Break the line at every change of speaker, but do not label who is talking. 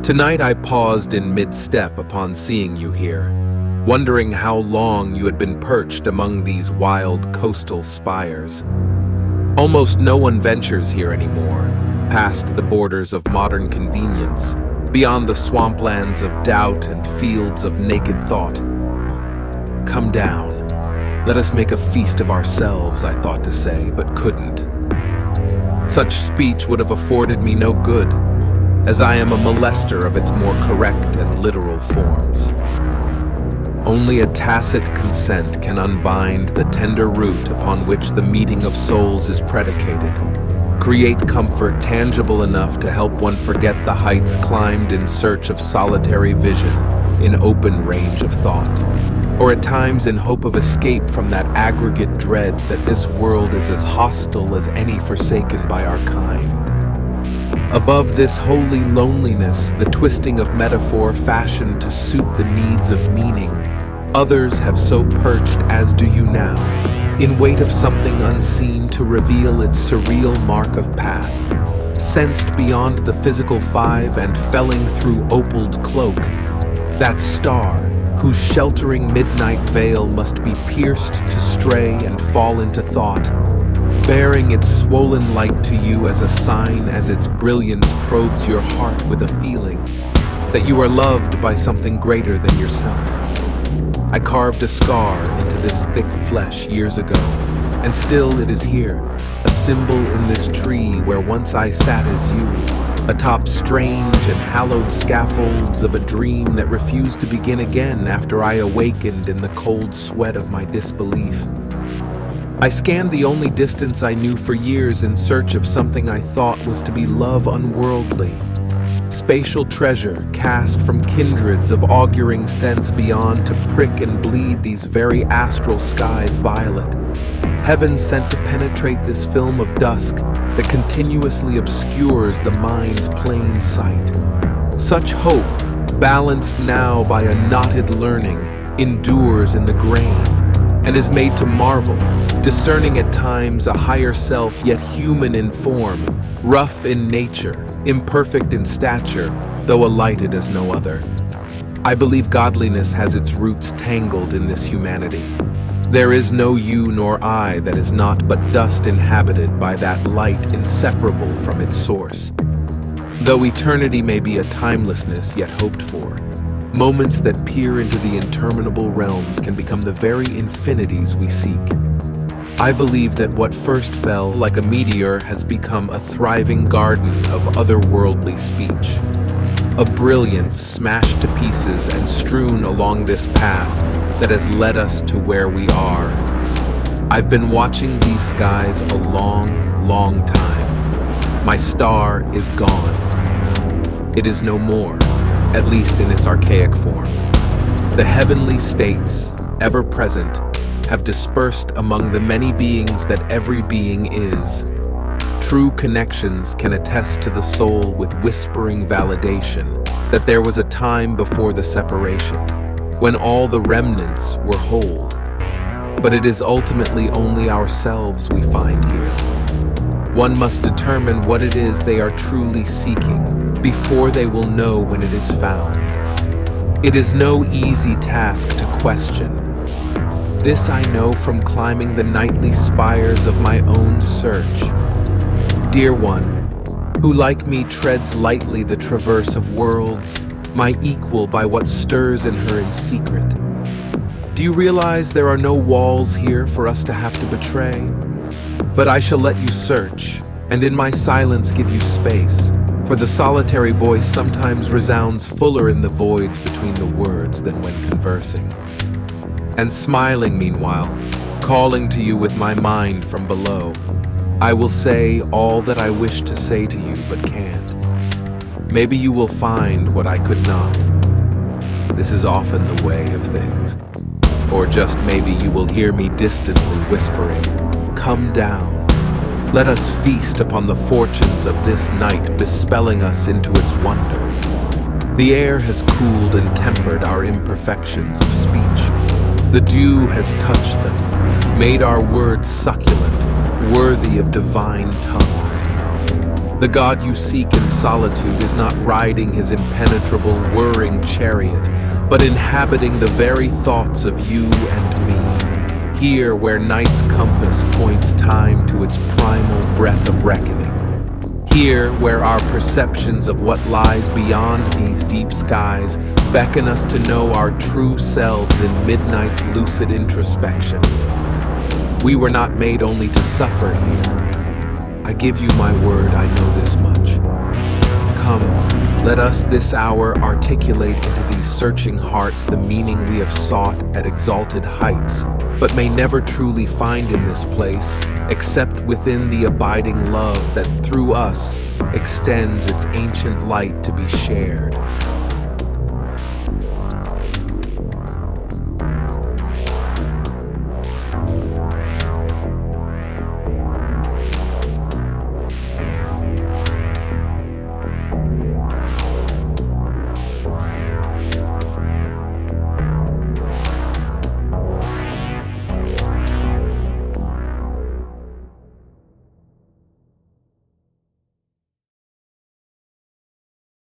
Tonight I paused in mid-step upon seeing you here, wondering how long you had been perched among these wild coastal spires. Almost no one ventures here anymore, past the borders of modern convenience, beyond the swamplands of doubt and fields of naked thought. Come down. Let us make a feast of ourselves, I thought to say, but couldn't. Such speech would have afforded me no good, as I am a molester of its more correct and literal forms. Only a tacit consent can unbind the tender root upon which the meeting of souls is predicated, create comfort tangible enough to help one forget the heights climbed in search of solitary vision in open range of thought, or at times in hope of escape from that aggregate dread that this world is as hostile as any forsaken by our kind. Above this holy loneliness, the twisting of metaphor fashioned to suit the needs of meaning, others have so perched, as do you now, in wait of something unseen to reveal its surreal mark of path, sensed beyond the physical five and felling through opaled cloak, that star whose sheltering midnight veil must be pierced to stray and fall into thought, bearing its swollen light to you as a sign as its brilliance probes your heart with a feeling that you are loved by something greater than yourself. I carved a scar into this thick flesh years ago, and still it is here, a symbol in this tree where once I sat as you, atop strange and hallowed scaffolds of a dream that refused to begin again after I awakened in the cold sweat of my disbelief. I scanned the only distance I knew for years in search of something I thought was to be love unworldly, spatial treasure cast from kindreds of auguring sense beyond to prick and bleed these very astral skies violet. Heaven sent to penetrate this film of dusk that continuously obscures the mind's plain sight. Such hope, balanced now by a knotted learning, endures in the grain, and is made to marvel, discerning at times a higher self yet human in form, rough in nature, imperfect in stature, though alighted as no other. I believe godliness has its roots tangled in this humanity. There is no you nor I that is not but dust inhabited by that light inseparable from its source. Though eternity may be a timelessness yet hoped for, moments that peer into the interminable realms can become the very infinities we seek. I believe that what first fell like a meteor has become a thriving garden of otherworldly speech, a brilliance smashed to pieces and strewn along this path that has led us to where we are. I've been watching these skies a long, long time. My star is gone. It is no more, at least in its archaic form. The heavenly states, ever present, have dispersed among the many beings that every being is. True connections can attest to the soul with whispering validation that there was a time before the separation, when all the remnants were whole. But it is ultimately only ourselves we find here. One must determine what it is they are truly seeking before they will know when it is found. It is no easy task to question. This I know from climbing the nightly spires of my own search. Dear one, who like me treads lightly the traverse of worlds, my equal by what stirs in her in secret. Do you realize there are no walls here for us to have to betray? But I shall let you search, and in my silence give you space, for the solitary voice sometimes resounds fuller in the voids between the words than when conversing. And smiling meanwhile, calling to you with my mind from below, I will say all that I wish to say to you but can't. Maybe you will find what I could not. This is often the way of things. Or just maybe you will hear me distantly whispering, "Come down. Let us feast upon the fortunes of this night bespelling us into its wonder." The air has cooled and tempered our imperfections of speech. The dew has touched them, made our words succulent, worthy of divine tongues. The God you seek in solitude is not riding his impenetrable, whirring chariot, but inhabiting the very thoughts of you and me. Here where night's compass points time to its primal breath of reckoning. Here where our perceptions of what lies beyond these deep skies beckon us to know our true selves in midnight's lucid introspection. We were not made only to suffer here. I give you my word, I know this much. Come, let us this hour articulate into these searching hearts the meaning we have sought at exalted heights, but may never truly find in this place, except within the abiding love that through us extends its ancient light to be shared.